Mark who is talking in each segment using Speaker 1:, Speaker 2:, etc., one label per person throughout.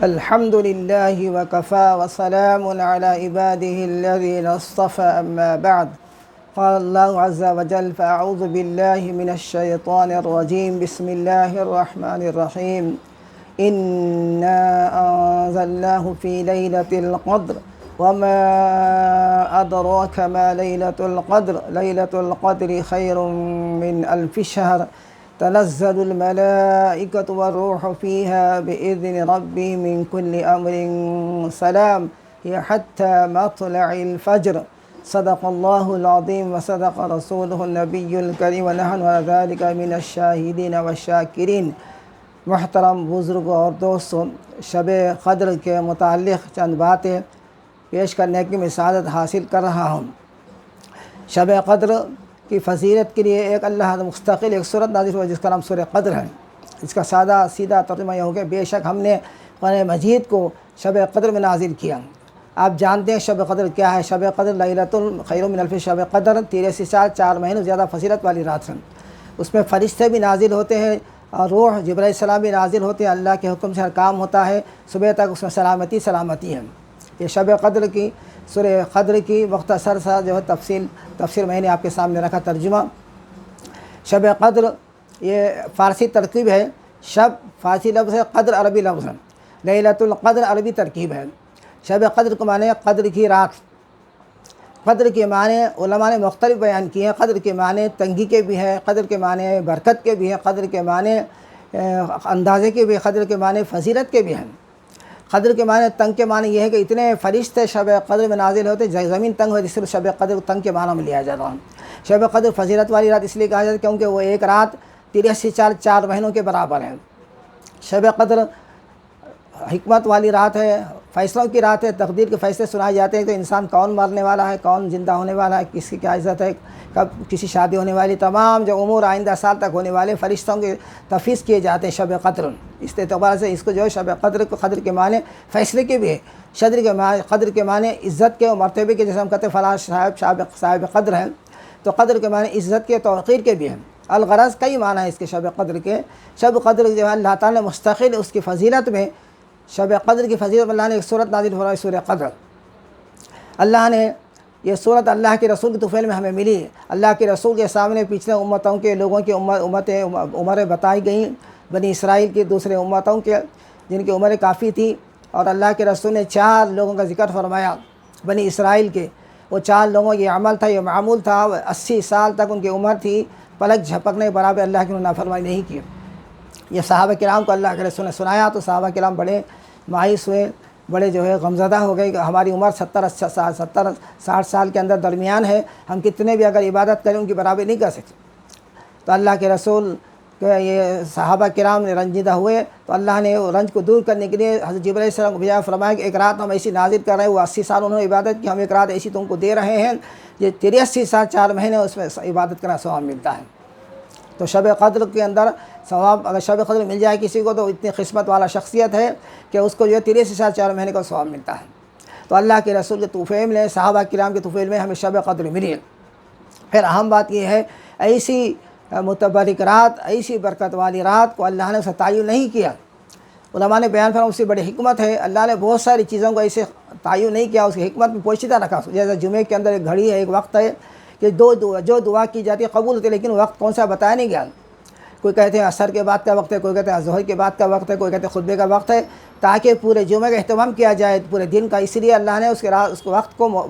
Speaker 1: الحمد لله وكفى وسلام على عباده الذين اصطفى أما بعد. قال الله عز وجل: فأعوذ بالله من الشيطان الرجيم. بسم الله الرحمن الرحيم. إنا أنزلناه في ليلة القدر وما أدراك ما ليلة القدر. ليلة القدر خير من ألف شهر. تنزل الملائكة والروح فيها بإذن ربهم من كل أمر سلام هي حتى مطلع الفجر. صدق الله العظيم وصدق رسوله النبي الكريم ونحن على ذلك من الشاهدين والشاکرین. محترم بزرگوں اور دوستوں، شب قدر کے متعلق چند باتیں پیش کرنے کی میں سعادت حاصل کر رہا ہوں. شب قدر کی فضیلت کے لیے ایک اللہ مستقل ایک سورت نازل ہوا جس کا نام سورہ قدر ہے. اس کا سادہ سیدھا ترجمہ یہ ہو گیا: بے شک ہم نے قرآن مجید کو شب قدر میں نازل کیا. آپ جانتے ہیں شب قدر کیا ہے. شب قدر لیلۃ خیر من الف شب قدر 83 سال 4 مہینے زیادہ فضیلت والی رات ہے. اس میں فرشتے بھی نازل ہوتے ہیں اور روح جبرائیل السلام بھی نازل ہوتے ہیں. اللہ کے حکم سے ہر کام ہوتا ہے. صبح تک اس میں سلامتی ہے. یہ شب قدر کی سورہ قدر کی مختصر سا جو ہے تفسیر میں نے آپ کے سامنے رکھا. ترجمہ: شب قدر یہ فارسی ترکیب ہے. شب فارسی لفظ ہے، قدر عربی لفظ ہے. لیلۃ القدر عربی ترکیب ہے. شب قدر کو معنی قدر کی رات. قدر کے معنی علماء نے مختلف بیان کیے ہیں. قدر کے معنی تنگی کے بھی ہیں، قدر کے معنی برکت کے بھی ہیں، قدر کے معنی اندازے کے بھی، قدر کے معنی فضیلت کے بھی ہیں. قدر کے معنی تنگ کے معنی یہ ہے کہ اتنے فرشتے شب قدر میں نازل ہوتے زمین تنگ ہوتی، صرف شب قدر تنگ کے معنی میں لیا جاتا ہے. شب قدر فضیلت والی رات اس لیے کہا جاتا ہے کیونکہ وہ ایک رات 83 سال 4 مہینوں کے برابر ہے. شب قدر حکمت والی رات ہے، فیصلوں کی رات ہے. تقدیر کے فیصلے سنائے جاتے ہیں تو انسان کون مرنے والا ہے، کون زندہ ہونے والا ہے، کس کی کیا عزت ہے، کب کسی شادی ہونے والی، تمام جو امور آئندہ سال تک ہونے والے فرشتوں کے تفویض کیے جاتے ہیں شب قدر. اس اعتبار سے اس کو جو ہے شب قدر کو قدر کے معنی فیصلے کے بھی ہے. قدر کے معنی عزت کے اور مرتبے کے، جیسے ہم کہتے ہیں فلاں صاحب قدر ہیں، تو قدر کے معنی عزت کے توقیر کے بھی ہیں. الغرض کئی معنی ہے اس کے شب قدر کے. شب قدر جو ہے اللہ تعالیٰ نے مستقل اس کی فضیلت میں شب قدر کی فضیلت اللہ نے ایک صورت نازل ہو رہا ہے، سورہ قدر. اللہ نے یہ صورت اللہ کے رسول کی طفیل میں ہمیں ملی. اللہ کے رسول کے سامنے پچھلے امتوں کے لوگوں کی عمریں بتائی گئیں، بنی اسرائیل کی دوسرے امتوں کے جن کی عمریں کافی تھی. اور اللہ کے رسول نے 4 لوگوں کا ذکر فرمایا بنی اسرائیل کے. وہ 4 لوگوں یہ عمل تھا، یہ معمول تھا. 80 سال تک ان کی عمر تھی، پلک جھپکنے برابر اللہ کی نافرمانی نہیں کی. یہ صحابہ کرام کو اللہ کے رسول نے سنایا تو صحابہ کرام بڑے مایوس ہوئے، بڑے جو ہے غمزدہ ہو گئے کہ ہماری عمر 70-60 سال کے اندر درمیان ہے، ہم کتنے بھی اگر عبادت کریں ان کی برابری نہیں کر سکتے. تو اللہ کے رسول کہ یہ صحابہ کرام نے رنجیدہ ہوئے تو اللہ نے رنج کو دور کرنے کے لیے حضرت جبرائیل علیہ السلام کو بھیجا. فرمایا کہ ایک رات ہم ایسی نازل کر رہے ہیں، وہ 80 سال انہوں نے عبادت کی، ہم ایک رات ایسی تم کو دے رہے ہیں یہ 83 سال 4 مہینے اس میں عبادت کرنا ثواب ملتا ہے. تو شب قدر کے اندر ثواب، اگر شب قدر مل جائے کسی کو تو اتنی قسمت والا شخصیت ہے کہ اس کو جو 83 سال 4 مہینے کا ثواب ملتا ہے. تو اللہ کے رسول کے طفیل میں، صحابہ کرام کے طفیل میں ہمیں شب قدر ملی. پھر اہم بات یہ ہے ایسی متبرک رات، ایسی برکت والی رات کو اللہ نے اسے تعین نہیں کیا. علماء نے بیان فرمایا اس سے بڑی حکمت ہے. اللہ نے بہت ساری چیزوں کو ایسے تعین نہیں کیا، اس کی حکمت میں پوشیدہ رکھا. جیسے جمعے کے اندر ایک گھڑی ہے، ایک وقت ہے کہ جو دعا کی جاتی ہے قبول ہوتی ہے، لیکن وقت کون سا بتایا نہیں گیا. کوئی کہتے ہیں عصر کے بعد کا وقت ہے، کوئی کہتے ہیں ظہر کے بعد کا وقت ہے، کوئی کہتے ہیں خطبے کا وقت ہے، تاکہ پورے جمعے کا اہتمام کیا جائے پورے دن کا. اس لیے اللہ نے اس کو وقت کو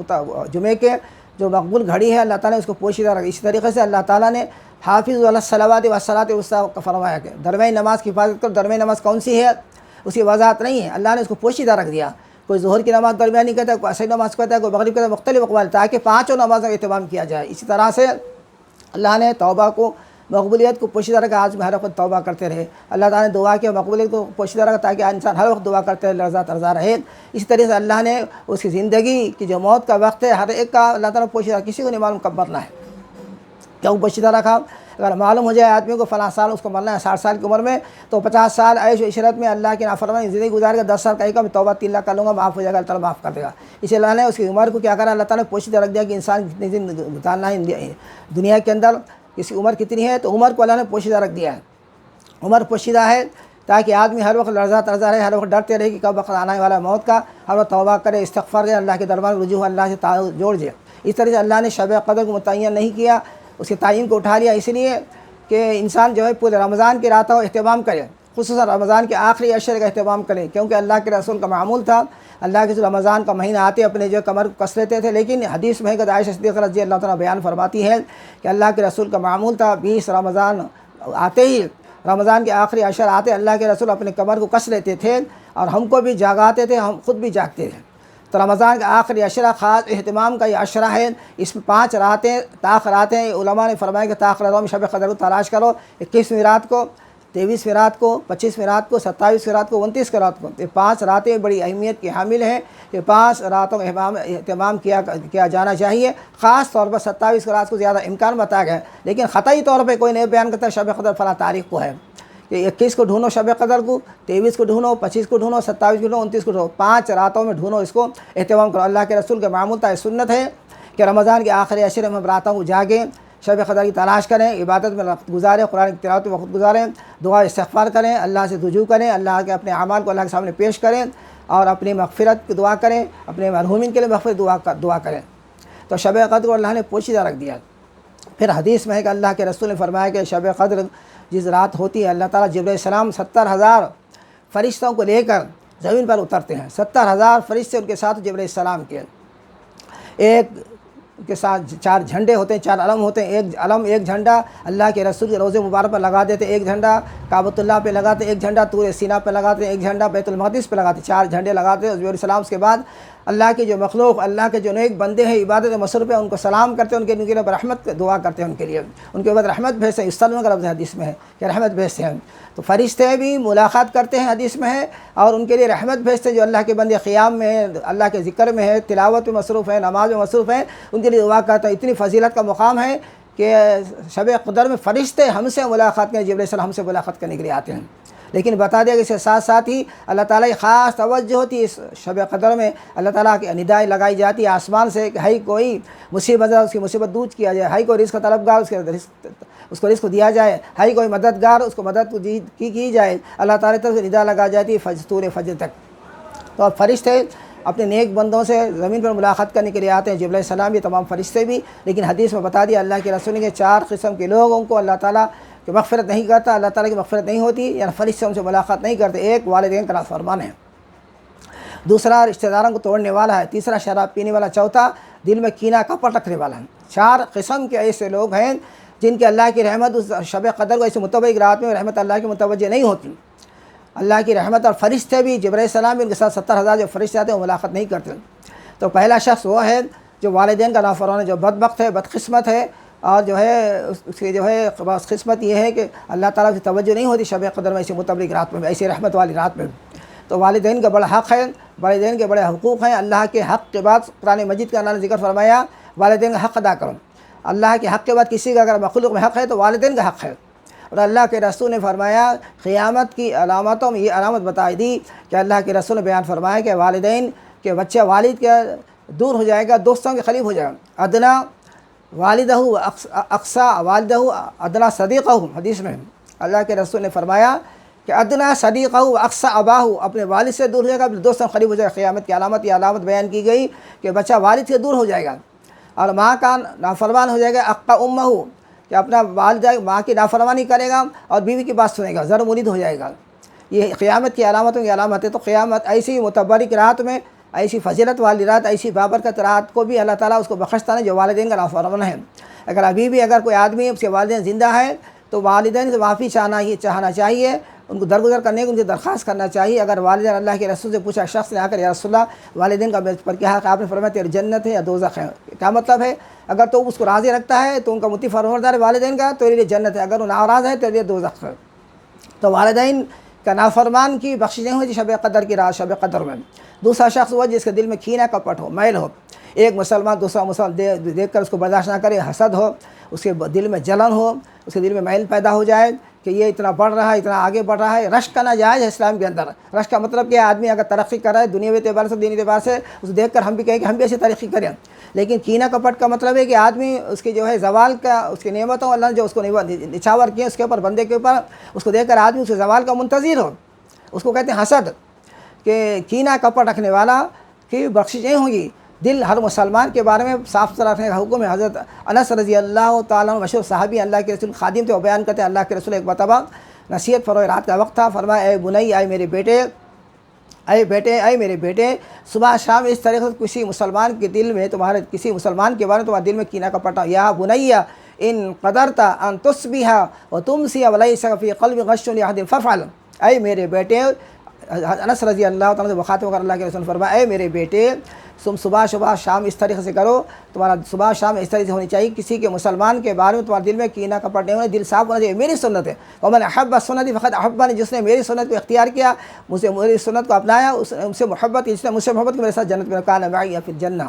Speaker 1: جمعے کے جو مقبول گھڑی ہے اللہ تعالیٰ نے اس کو پوشیدہ رکھا. اسی طریقے سے اللہ تعالیٰ نے حافظ علی الصلوات والصلاۃ الوسطیٰ کا فرمایا کہ درمیانی نماز کی حفاظت کرو. درمیانی نماز کون سی ہے اس کی وضاحت نہیں ہے، اللہ نے اس کو پوشیدہ رکھ دیا. کوئی ظہر کی نماز درمیانی کہتا ہے، کوئی عصر نماز کہتا ہے، کوئی مغرب کہتا ہے، مختلف اقوال، تاکہ 5 نمازوں کا اہتمام کیا جائے. اسی طرح سے اللہ نے توبہ کو مقبولیت کو پوشیدہ رکھا. آج میں ہر وقت توبہ کرتے رہے. اللہ تعالیٰ نے دعا کی مقبولیت کو پوشیدہ رکھا تاکہ انسان ہر وقت دعا کرتے رہے، لرزہ ترزہ رہے. اسی طریقے سے اللہ نے اس کی زندگی کی جو موت کا وقت ہے ہر ایک کا اللہ تعالیٰ پوشیدہ، کسی کو نہیں معلوم کب مرنا ہے. کیوں پوشیدہ رکھا؟ اگر معلوم ہو جائے آدمی کو فلاں سال اس کو مرنا ہے 60 سال کی عمر میں، تو 50 سال عیش و عشرت میں اللہ کی نافرمانی زندگی گزار کے 10 سال کہے گا میں توبہ 3 لاکھ کر لوں گا، معاف ہو جائے گا، اللہ تعالیٰ معاف کر دے گا. اس لیے اللہ نے اس کی عمر کو کیا کرا، اللہ تعالیٰ نے پوشیدہ رکھ دیا کہ انسان کتنے دن گزارنا ہے دنیا کے اندر، اس کی عمر کتنی ہے، تو عمر کو اللہ نے پوشیدہ رکھ دیا ہے. عمر پوشیدہ ہے تاکہ آدمی ہر وقت لرزا ترزا رہے، ہر وقت ڈرتے رہے کہ کب وقت آنے والا موت کا، ہر وقت توبہ کرے، استغفار کرے، اللہ کے دربار میں رجوع اللہ سے جوڑ دے۔ اس طرح سے اللہ نے شب قدر کو متعین نہیں کیا، اس کے تعین کو اٹھا لیا اس لیے کہ انسان جو ہے پورے رمضان کی راتوں اہتمام کرے، خصوصاً رمضان کے آخری عشرے کا اہتمام کرے، کیونکہ اللہ کے رسول کا معمول تھا، اللہ کے رسول رمضان کا مہینہ آتے اپنے جو کمر کو کس لیتے تھے، لیکن حدیث میں ہے کہ عائشہ صدیقہ رضی اللہ تعالیٰ بیان فرماتی ہے کہ اللہ کے رسول کا معمول تھا 20 رمضان آتے ہی، رمضان کے آخری عشر آتے اللہ کے رسول اپنے کمر کو کس لیتے تھے اور ہم کو بھی جاگاتے تھے، ہم خود بھی جاگتے تھے۔ تو رمضان کا آخری عشرہ خاص اہتمام کا یہ عشرہ ہے، اس میں 5 راتیں طاق راتیں، علماء نے فرمایا کہ طاق راتوں میں شب قدر کو تلاش کرو، 21ویں رات کو، 23ویں رات کو، 25ویں رات کو، 27ویں رات کو، 29 رات کو۔ یہ 5 راتیں بڑی اہمیت کی حامل ہیں، یہ 5 راتوں کا اہتمام کیا جانا چاہیے، خاص طور پر 27 رات کو زیادہ امکان بتایا گیا ہے، لیکن قطعی طور پہ کوئی نہیں بیان کرتا شب قدر فلاں تاریخ کو ہے کہ 21 کو ڈھونڈو شب قدر کو، 23 کو ڈھونڈو، 25 کو ڈھونڈو، 27 کو ڈھونڈو، 29 کو ڈھونڈو، 5 راتوں میں ڈھونڈو، اس کو اہتمام کرو۔ اللہ کے رسول کے معمول تھا، سنت ہے کہ رمضان کے آخری عشرے میں ہم راتوں کو جاگیں، شب قدر کی تلاش کریں، عبادت میں وقت گزاریں، قرآن کی تلاوت میں وقت گزاریں، دعا استغفار کریں، اللہ سے رجوع کریں، اللہ کے اپنے اعمال کو اللہ کے سامنے پیش کریں اور اپنی مغفرت کی دعا کریں، اپنے مرحومین کے لیے مغفرت دعا کریں۔ تو شب قدر کو اللہ نے پوشیدہ رکھ دیا۔ پھر حدیث میں ہے کہ اللہ کے رسول نے فرمایا کہ شب قدر جس رات ہوتی ہے اللہ تعالیٰ جبرائیل السلام 70,000 فرشتوں کو لے کر زمین پر اترتے ہیں، 70,000 فرشتے ان کے ساتھ جبرائیل السلام کے، ایک کے ساتھ 4 جھنڈے ہوتے ہیں، 4 علم ہوتے ہیں، ایک علم ایک جھنڈا اللہ کے رسول کے روضے مبارک پر لگا دیتے، ایک جھنڈا کعبۃ اللہ پہ لگاتے، ایک جھنڈا طور سینا پہ لگاتے، ایک جھنڈا بیت المقدس پہ لگاتے، 4 جھنڈے لگاتے۔ جبرائیل السلام اس کے بعد اللہ کے جو مخلوق، اللہ کے جو نیک بندے ہیں عبادت مصروف ہیں ان کو سلام کرتے ہیں، ان کے لیے رحمت دعا کرتے ہیں، ان کے لیے ان کے بعد رحمت بھیجتے ہیں، استلم کا لفظ حدیث میں ہے کہ رحمت بھیجتے ہیں۔ تو فرشتے بھی ملاقات کرتے ہیں حدیث میں ہے اور ان کے لیے رحمت بھیجتے ہیں، جو اللہ کے بندے قیام میں ہیں، اللہ کے ذکر میں ہے، تلاوت میں مصروف ہیں، نماز میں مصروف ہیں، ان کے لیے دعا کرتے ہیں۔ اتنی فضیلت کا مقام ہے کہ شب قدر میں فرشتے ہم سے ملاقات کرنے، جبرائیل السلام ہم سے ملاقات کرنے کے لیے آتے ہیں۔ لیکن بتا دیا کہ اس کے ساتھ ساتھ ہی اللہ تعالیٰ کی خاص توجہ ہوتی ہے اس شب قدر میں، اللہ تعالیٰ کی ندائیں لگائی جاتی ہے آسمان سے کہ ہے کوئی مصیبت ہے اس کی مصیبت دور کیا جائے، ہے کوئی رزق طلبگار اس کو رزق دیا جائے، ہے کوئی مددگار اس کو مدد کی جائے، اللہ تعالیٰ کی طرف سے ندا لگا جاتی ہے طور فجر تک۔ تو اب فرشتے اپنے نیک بندوں سے زمین پر ملاقات کرنے کے لیے آتے ہیں، جبرائیل السلام یہ تمام فرشتے بھی، لیکن حدیث میں بتا دیا اللہ کے رسول نے کہ 4 قسم کے لوگوں کو اللہ تعالیٰ کہ مغفرت نہیں کرتا، اللہ تعالیٰ کی مغفرت نہیں ہوتی، یعنی فرشتے ان سے ملاقات نہیں کرتے۔ ایک والدین کا نافرمان ہے، دوسرا رشتہ داروں کو توڑنے والا ہے، تیسرا شراب پینے والا، چوتھا دل میں کینہ کپٹ رکھنے والا ہے۔ 4 قسم کے ایسے لوگ ہیں جن کے اللہ کی رحمت اس شب قدر کو ایسے متوجہ رات میں رحمت اللہ کی متوجہ نہیں ہوتی، اللہ کی رحمت اور فرشتے بھی جبرائیل السلام بھی ان کے ساتھ 70,000 جو فرشتے آتے ہیں وہ ملاقات نہیں کرتے۔ تو پہلا شخص وہ ہے جو والدین کا نافرمان ہے، جو بدبخت ہے، بدقسمت ہے، اور جو ہے اس کی جو ہے قسمت یہ ہے کہ اللہ تعالیٰ کی توجہ نہیں ہوتی شب قدر میں ایسی متبرک رات میں، ایسی رحمت والی رات میں۔ تو والدین کا بڑا حق ہے، والدین کے بڑے حقوق ہیں، اللہ کے حق کے بعد قرآن مجید کا اللہ نے ذکر فرمایا والدین کا حق ادا کرو۔ اللہ کے حق کے بعد کسی کا اگر مخلوق میں حق ہے تو والدین کا حق ہے، اور اللہ کے رسول نے فرمایا قیامت کی علامتوں میں یہ علامت بتائی دی کہ اللہ کے رسول نے بیان فرمایا کہ والدین کے بچہ والد کے دور ہو جائے گا، دوستوں کے قریب ہو جائے گا، ادنا والدہ اقصا والدہ ادنا صدیقہ، حدیث میں اللہ کے رسول نے فرمایا کہ ادنا صدیقہ اقصا اباہ، اپنے والد سے دور ہو جائے گا، دوستوں قریب ہو جائے گا۔ قیامت کی علامت یہ علامت بیان کی گئی کہ بچہ والد سے دور ہو جائے گا، اور ماں کا نافرمان ہو جائے گا، اقا امہ، کہ اپنا والدہ ماں کی نافرمانی کرے گا اور بیوی کی بات سنے گا، ضر مرید ہو جائے گا۔ یہ قیامت کی علامتوں کی علامت ہے۔ تو قیامت ایسی متبرک رات میں، ایسی فضیلت والی رات، ایسی بابرکت رات کو بھی اللہ تعالیٰ اس کو بخشتا ہے جو والدین کا نافرمان ہے۔ اگر ابھی بھی اگر کوئی آدمی اس کے والدین زندہ ہے تو والدین سے معافی چاہنا چاہیے، ان کو درگزر کرنے کی ان سے درخواست کرنا چاہیے۔ اگر والدین اللہ کے رسول سے پوچھا، شخص نے آ کر یا رسول اللہ والدین کا پر کیا حق، آپ نے فرمایا تیری جنت ہے یا دوزخ ہے۔ کیا مطلب ہے؟ اگر تو اس کو راضی رکھتا ہے تو ان کا مطیع فرماندار ہے والدین کا، تو لیے جنت ہے، اگر وہ ناراض ہے تو لیے دوزخ ہے۔ تو والدین کا نافرمان کی بخشش نہیں ہوتی شب قدر کی رات، شب قدر میں۔ دوسرا شخص وہ جس کے دل میں کینہ کپٹ ہو، میل ہو، ایک مسلمان دوسرا مسلمان دیکھ کر اس کو برداشت نہ کرے، حسد ہو، اس کے دل میں جلن ہو، اس کے دل میں میل پیدا ہو جائے کہ یہ اتنا بڑھ رہا ہے، اتنا آگے بڑھ رہا ہے۔ رشک کا ناجائز ہے اسلام کے اندر۔ رشک کا مطلب کہ آدمی اگر ترقی کر رہا ہے دنیاوی اعتبار سے، دینی اعتبار سے، اسے دیکھ کر ہم بھی کہیں کہ ہم بھی ایسے ترقی کریں۔ لیکن کینہ کپٹ کا مطلب ہے کہ آدمی اس کی جو ہے زوال کا، اس کی نعمتوں اللہ نے جو اس کو نچھاور کیے اس کے اوپر، بندے کے اوپر، اس کو دیکھ کر آدمی اس کے زوال کا منتظر ہو۔ اس کو کہتے ہیں حسد، کہ کینہ کپٹ رکھنے والا کی بخشش نہیں ہوگی۔ دل ہر مسلمان کے بارے میں صاف ستھرا رکھنے کا حکم ہے۔ حضرت انس رضی اللہ تعالیٰ عنہ مشہور صحابی اللہ کے رسول خادم تھے، وہ بیان کرتے ہیں اللہ کے رسول ایک مرتبہ نصیحت فرمائے، رات کا وقت تھا، فرمایا اے بنی، اے میرے بیٹے، اے میرے بیٹے، صبح شام اس طریقے سے کسی مسلمان کے دل میں تمہارے کسی مسلمان کے بارے میں تمہارے دل میں کینہ کپٹ، یا بنی ان قدرت ان تصبح وتمسی ولیس فی قلب غش لأحد فافعل، اے میرے بیٹے، انس رضی اللہ تعالیٰ سے مخاطب کر اللہ کے رسول فرمایا اے میرے بیٹے، تم صبح شام اس طریقے سے کرو، تمہارا صبح شام اس طریقے سے ہونی چاہیے، کسی کے مسلمان کے بارے میں تمہارے دل میں کینہ کپٹ نہیں ہونا، دل صاف ہونا چاہیے، میری سنت ہے، ومن احب سنتی فقد احبنی، جس نے میری سنت کو اختیار کیا، مجھے میری سنت کو اپنایا، اس سے محبت، جس نے مجھ سے محبت کی، میرے ساتھ جنت میں کان معی فی الجنہ۔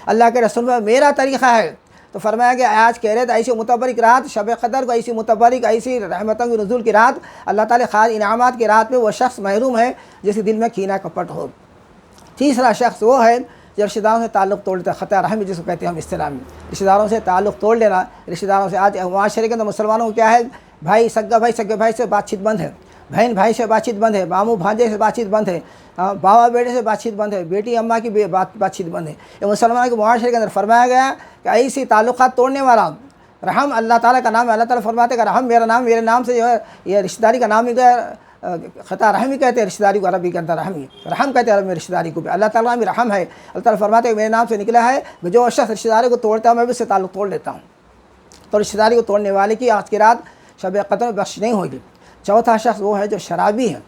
Speaker 1: اللہ کے رسول فرمایا میرا طریقہ ہے۔ تو فرمایا کہ آج کہہ رہے تھے ایسی متبرک رات، شب قدر کو ایسی متبرک، ایسی رحمتوں کی نزول کی رات، اللہ تعالیٰ خاص انعامات کی رات میں وہ شخص محروم ہے جس کے دل میں کینہ کپٹ ہو۔ تیسرا شخص وہ ہے جو رشتہ داروں سے تعلق توڑ دیتا ہے، قطع رحم جس کو کہتے ہیں ہم اصطلاح میں، رشتہ داروں سے تعلق توڑ لینا۔ رشتہ داروں سے آج معاشرے کے اندر مسلمانوں کو کیا ہے، بھائی سگے بھائی سے بات چیت بند ہے، بہن بھائی سے بات چیت بند ہے، ماموں بھانجے سے بات چیت بند ہے، باوا بیٹے سے بات چیت بند ہے، بیٹی اماں کی بات چیت بند ہے۔ یہ مسلمانوں کے معاشرے کے اندر فرمایا گیا کہ ایسی تعلقات توڑنے والا رحم اللہ تعالیٰ کا نام ہے۔ اللہ تعالیٰ فرماتے ہیں کہ رحم میرے نام سے جو ہے، یہ رشتہ داری کا نام ہی خطا رحم ہی کہتے ہیں رشتہ داری کو، عربی کے اندر رحم کہتے ہیں عربی میں رشتہ داری کو بھی، اللہ تعالیٰ بھی رحم ہے۔ اللہ تعالیٰ فرماتے ہیں میرے نام سے نکلا ہے کہ جو شخص رشتہ داری کو توڑتا ہے میں بھی اس سے تعلق توڑ لیتا ہوں۔ تو رشتہ داری کو توڑنے والے کی آج کی رات شب قدر میں بخش نہیں ہوگی۔ چوتھا شخص وہ ہے جو شرابی ہے،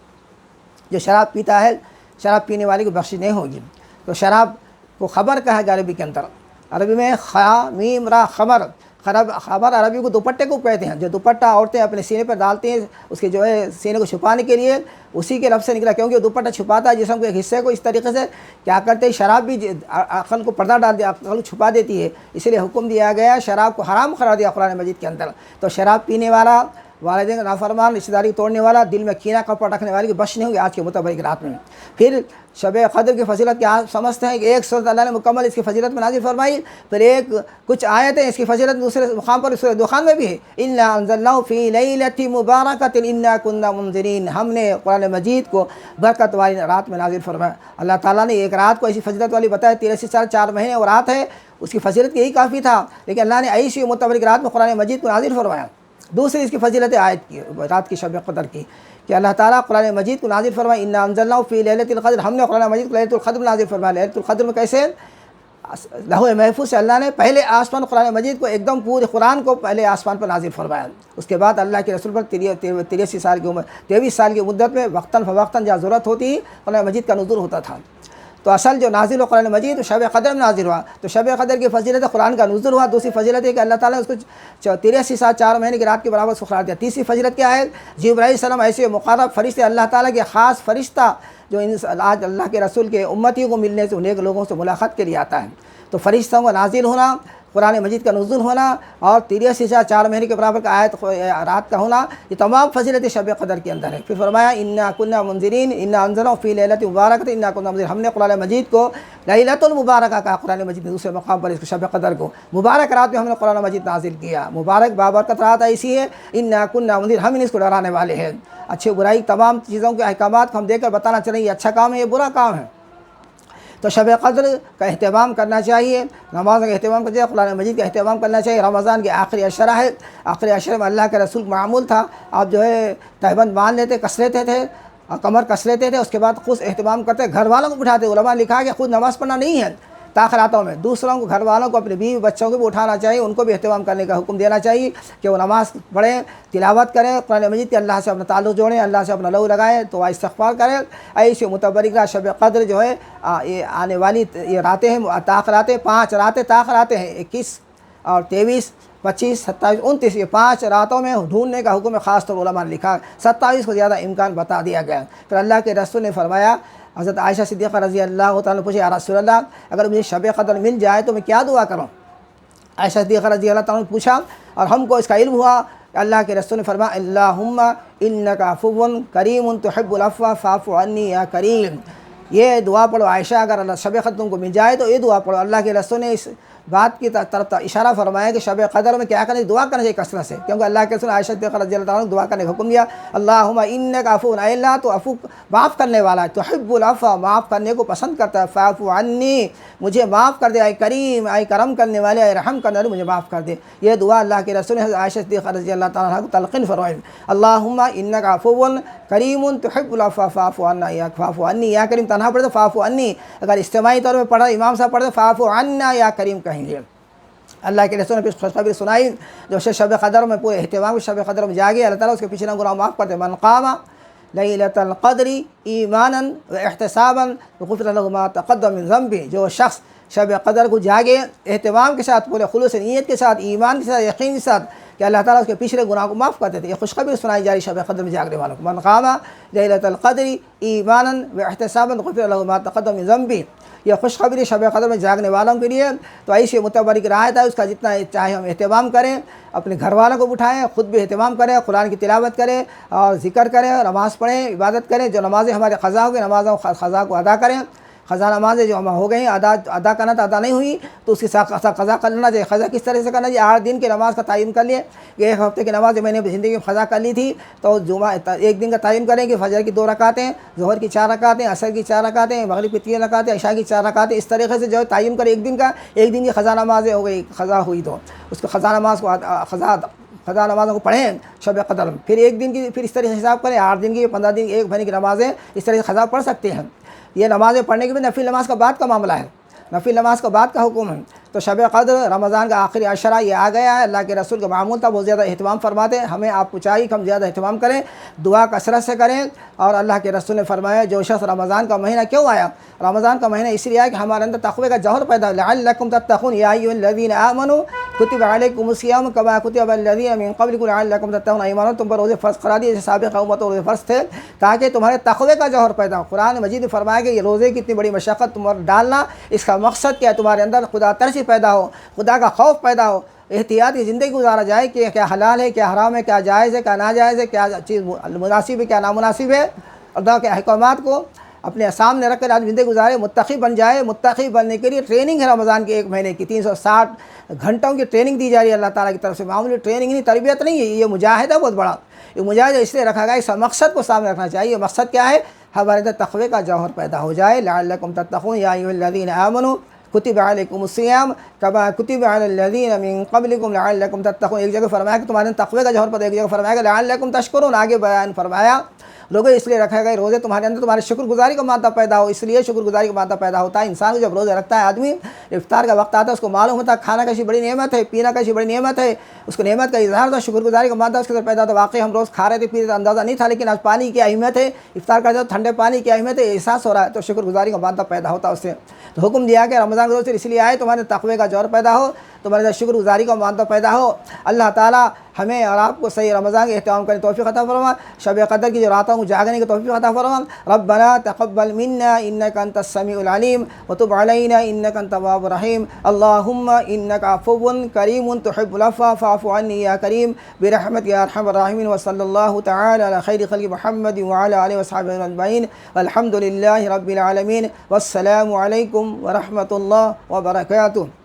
Speaker 1: جو شراب پیتا ہے، شراب پینے والے کو بخش نہیں ہوگی۔ تو شراب کو خمر کہا گیا عربی کے اندر، عربی میں خا میم را خمر، خمر عربی کو دوپٹے کو کہتے ہیں، جو دوپٹہ عورتیں اپنے سینے پر ڈالتے ہیں اس کے جو ہے سینے کو چھپانے کے لیے، اسی کے لفظ سے نکلا، کیونکہ دوپٹہ چھپاتا ہے جسم کے ایک حصے کو، اس طریقے سے کیا کرتے ہیں شراب بھی عقل کو پردہ ڈال دیا، عقل کو چھپا دیتی ہے، اس لیے حکم دیا گیا، شراب کو حرام قرار دیا قرآن مجید کے اندر۔ تو شراب پینے والا، والدین کا نافرمان، رشتہ داری توڑنے والا، دل میں کینہ کپٹ رکھنے والے کی بخش نہیں ہوگی آج کے متبرک رات میں۔ پھر شب قدر کی فضیلت کیا سمجھتے ہیں کہ ایک سورت اللہ نے مکمل اس کی فضیلت میں نازل فرمائی، پھر کچھ آیتیں اس کی فضیلت دوسرے مقام پر سورۃ دخان میں بھی ہے، انا انزلناہ فی لیلۃ مبارکۃ انا کنا منذرین، ہم نے قرآن مجید کو برکت والی رات میں نازل فرمایا۔ اللہ تعالیٰ نے ایک رات کو ایسی فضیلت والی بتایا، 83 سال 4 مہینے اور رات ہے، اس کی فضیلت یہی کافی تھا، لیکن اللہ نے ایسی متبرک رات میں قرآن مجید کو نازل فرمایا۔ دوسری اس کی فضیلت آیت کی، رات کی شب قدر کی، کہ اللہ تعالیٰ قرآن مجید کو نازل فرمایا، انا انزلناہ فی لیلۃ القدر، ہم نے قرآن مجید کو لیلۃ القدر میں نازل فرمایا۔ لیلۃ القدر میں کیسے؟ لوح محفوظ سے اللہ نے پہلے آسمان قرآن مجید کو ایک دم پورے قرآن کو پہلے آسمان پر نازل فرمایا، اس کے بعد اللہ کے رسول پر 83 سال کی عمر 23 سال کی مدت میں وقتاً فوقتاً جہاں ضرورت ہوتی قرآن مجید کا نزول ہوتا تھا۔ تو اصل جو نازل ہو قرآن مجید تو شب قدر میں نازل ہوا، تو شب قدر کی فضیلت قرآن کا نزول ہوا۔ دوسری فضیلت ہے کہ اللہ تعالیٰ نے اس کو 83 سال 4 مہینے کی رات کے برابر اس قرار دیا۔ تیسری فضیلت کیا ہے؟ جبرائیل علیہ السلام ایسے مقرب فرشتے، اللہ تعالیٰ کے خاص فرشتہ جو آج اللہ کے رسول کے امتیوں کو ملنے سے انہیں لوگوں سے ملاقات کے لیے آتا ہے، تو فرشتوں کا نازل ہونا، قرآن مجید کا نزول ہونا اور 83 سال 4 مہینے کے برابر کا آیت رات کا ہونا، یہ تمام فضیلت شب قدر کے اندر ہے۔ پھر فرمایا انا کنا منذرین انا انزلناہ فی لیلۃ مبارکۃ انا کنا منذرین، ہم نے قرآن مجید کو لیلۃ المبارکہ کہا، قرآن مجید نے دوسرے مقام پر اس کو شب قدر کو مبارک رات میں ہم نے قرآن مجید نازل کیا، مبارک بابرکت رات ایسی ہے، انا کنا منذرین، ہم اس کو ڈرانے والے ہیں۔ اچھے برائی تمام چیزوں کے احکامات کو ہم دے کر بتانا چاہیے یہ اچھا کام ہے یہ برا کام ہے۔ تو شب قدر کا اہتمام کرنا چاہیے، نماز کا اہتمام کرنا چاہیے، قرآن مجید کا اہتمام کرنا چاہیے۔ رمضان کے آخری عشرہ ہے، آخری عشرے میں اللہ کے رسول معمول تھا آپ جو ہے تہبند باندھ لیتے، کس لیتے تھے، کمر کس لیتے تھے، اس کے بعد خود اہتمام کرتے، گھر والوں کو بٹھاتے۔ علماء نے لکھا ہے کہ خود نماز پڑھنا نہیں ہے تاخراتوں میں، دوسروں کو، گھر والوں کو، اپنے بیوی بچوں کو بھی اٹھانا چاہیے، ان کو بھی اہتمام کرنے کا حکم دینا چاہیے کہ وہ نماز پڑھیں، تلاوت کریں، قرآن مجید کے اللہ سے اپنا تعلق جوڑیں، اللہ سے اپنا لو لگائیں، تو استغفار کریں۔ ایسی متبرکہ شب قدر جو ہے یہ آنے والی یہ راتیں ہیں، تاخراتیں 5 راتیں تاخراتیں ہیں، 21 اور 23 25 27 29، یہ 5 راتوں میں ڈھونڈنے کا حکم ہے، خاص طور علماء نے لکھا 27 کو زیادہ امکان بتا دیا گیا۔ پھر اللہ کے رسول نے فرمایا، حضرت عائشہ صدیقہ رضی اللہ تعالیٰ نے پوچھا یا رسول اللہ اگر مجھے شب قدر مل جائے تو میں کیا دعا کروں؟ عائشہ صدیقہ رضی اللہ تعالیٰ نے پوچھا اور ہم کو اس کا علم ہوا کہ اللہ کے رسول نے فرمایا اللہم انک عفو کریم تحب العفو فاعف عنی یا کریم، یہ دعا پڑھو عائشہ، اگر اللہ شب قدر تم کو مل جائے تو یہ دعا پڑھو۔ اللہ کے رسول نے اس بات کی طرف اشارہ فرمایا کہ شب قدر میں کیا کرنا، دعا کرنا چاہیے کثرت سے، کیونکہ اللہ کے رسول عائشہ صدیقہ رضی اللہ تعالیٰ نے دعا کرنے کا حکم دیا، اللہم انک عفو، اے اللہ تو عفو معاف کرنے والا ہے، تحب العفو معاف کرنے کو پسند کرتا ہے، فاعف عنی مجھے معاف کر دے، اے کریم اے کرم کرنے والے، اے رحم کرنے والے مجھے معاف کر دے۔ یہ دعا اللہ کے رسول نے عائشہ صدیقہ رضی اللہ تعالیٰ عنہ کو تلقین فرمائی، اللہم انک عفو کریم تحب العفو فاعف عنی، یا کریم تنہا پڑھے تو فاعف عنی، اگر اجتماعی طور پہ پڑھا امام صاحب پڑھے تو فاعف عنا یا کریم کہیں گے۔ اللہ کے رسول نے پھر خوشخبری سنائی، جو شب قدر میں پورے اہتمام شب قدر میں جاگے، اللہ تعالیٰ اس کے پچھلے گناہ معاف کرتے، من قام لیلۃ القدر ایمانا واحتسابا غفر له ما تقدم من ذنبه، جو شخص شب قدر کو جاگے اہتمام کے ساتھ، پورے خلوص نیت کے ساتھ، ایمان کے ساتھ، یقین کے ساتھ کہ اللہ تعالیٰ اس کے پچھلے گناہ کو معاف کرتے تھے، یہ خوشخبری سنائی جا رہی شب قدر میں جاگنے والوں کو، من قام لیلۃ القدر ایمانا واحتسابا غفر له ما تقدم من ذنبه، یہ خوشخبری شب قدر میں جاگنے والوں کے لیے۔ تو ایسی متبرک رعایت ہے، اس کا جتنا چاہے ہم اہتمام کریں، اپنے گھر والوں کو بٹھائیں، خود بھی اہتمام کریں، قرآن کی تلاوت کریں اور ذکر کریں، نماز پڑھیں، عبادت کریں، جو نمازیں ہمارے قضا ہو گئی نمازوں قضا کو ادا کریں، قضا نمازیں جو ہم ہو گئی ادا کرنا تو ادا نہیں ہوئی تو اس کے ساتھ قضا کر لینا چاہیے۔ قضا کس طرح سے کرنا چاہیے، 8 دن کی نماز کا تعین کر لیے کہ ایک ہفتے کی نماز جو میں نے زندگی میں قضا کر لی تھی، تو جمعہ ایک دن کا تعین کریں کہ فجر کی 2 رکعتیں، ظہر کی 4 رکعتیں، عصر کی 4 رکعتیں، مغرب کی 3 رکعتیں، عشاء کی 4 رکعتیں، اس طریقے سے جو ہے تعین کریں ایک دن کی قضا نمازیں ہو گئی، قضا ہوئی تو اس کو قضا نماز کو قضا نمازوں کو پڑھیں شب قدر میں، پھر ایک دن کی پھر اس طرح سے حساب کریں، 8 دن کی، 15 دن، ایک مہینے کی نمازیں اس طرح سے قضا پڑھ سکتے ہیں۔ یہ نمازیں پڑھنے کے بھی نفل نماز کا بعد کا معاملہ ہے، نفل نماز کا بعد کا حکم ہے۔ تو شب قدر رمضان کا آخری عشرہ یہ آ گیا ہے، اللہ کے رسول کا معمول تھا بہت زیادہ اہتمام فرماتے ہیں، ہمیں آپ کو چاہیے کہ ہم زیادہ اہتمام کریں، دعا کثرت سے کریں، اور اللہ کے رسول نے فرمایا جو شخص رمضان کا مہینہ کیوں آیا، رمضان کا مہینہ اس لیے آیا کہ ہمارے اندر تقوی کا جوہر پیدا ہو، لعلکم تتقون یا ایھا الذین آمنوا کتب علیکم الصیام کما کتب علی الذین من قبلکم لعلکم تتقون، ایمان تم پر روزے فرض قرار دیے جیسے سابق امتوں روزے فرض تھے تاکہ تمہارے تقوی کا جوہر پیدا ہو۔ قرآن مجید نے فرمایا کہ یہ روزے کی اتنی بڑی مشقت تم پر ڈالنا، اس کا مقصد کیا ہے، تمہارے اندر خدا ترسی پیدا ہو، خدا کا خوف پیدا ہو، احتیاطی زندگی گزارا جائے کہ کیا حلال ہے، کیا حرام ہے، کیا جائز ہے، کیا ناجائز ہے، کیا چیز مناسب ہے، کیا نامناسب ہے، اللہ کے احکامات کو اپنے سامنے رکھ کر آدمی زندگی گزارے، متقی بن جائے۔ متقی بننے کے لیے ٹریننگ ہے رمضان کے 1 مہینے کی، 360 گھنٹوں کی ٹریننگ دی جا رہی ہے اللہ تعالیٰ کی طرف سے، معمولی ٹریننگ نہیں، تربیت نہیں ہے، یہ مجاہدہ بہت بڑا، یہ مجاہدہ اس لیے رکھا گیا، اس مقصد کو سامنے رکھنا چاہیے۔ مقصد کیا ہے، ہمارے اندر تقوی کا جوہر پیدا ہو جائے، لعلکم تتقون یا ایھا الذین آمنوا کتب علیکم الصیام کما کتب علی الذین من قبلکم لعلکم تتقون، ایک جگہ فرمایا کہ تمہارے تقوی کا جوہر پر، ایک جگہ فرمایا کہ لعلکم تشکرون، آگے بیان فرمایا لوگوں اس لیے رکھا گئے روزے تمہارے اندر تمہارے شکر گزاری کا مادہ پیدا ہو، اس لیے شکر گزاری کا مادہ پیدا ہوتا ہے۔ انسان کو جب روزے رکھتا ہے آدمی، افطار کا وقت آتا ہے، اس کو معلوم ہوتا ہے کھانا کیسی بڑی نعمت ہے، پینا کیسی بڑی نعمت ہے، اس کو نعمت کا اظہار ہوتا ہے، شکر گزاری کا مادہ اس کے اندر پیدا ہوتا ہے۔ واقعی ہم روز کھا رہے تھے، پی رہے تھے، اندازہ نہیں تھا، لیکن آج پانی کی اہمیت ہے، افطار کرتے تو ٹھنڈے پانی کی اہمیت ہے، احساس ہو رہا ہے، تو شکر گزاری کا مادہ پیدا ہوتا ہے اس سے۔ تو حکم دیا کہ رمضان کے روزے اس لیے آئے تمہارے تقوی کا جوہر پیدا ہو، تمہارے اندر شکر گزاری کا مادہ پیدا ہو۔ اللہ تعالیٰ ہمیں اور آپ کو صحیح رمضان کے اہتمام کرنے توفیق عطا فرما، شب قدر کی جو راتوں کو جاگنے کی توفیق عطا فرما۔ ربنا تقبل منا انك انت السميع العليم وتب علينا انك انت التواب الرحيم، اللهم انك عفو كريم تحب العفو فاعف عني يا كريم برحمتك يا ارحم الراحمين، وصلى الله تعالى على خير خلق محمد وعلى اله وصحبه اجمعين، والحمد لله رب العالمين، والسلام عليكم ورحمة الله وبركاته۔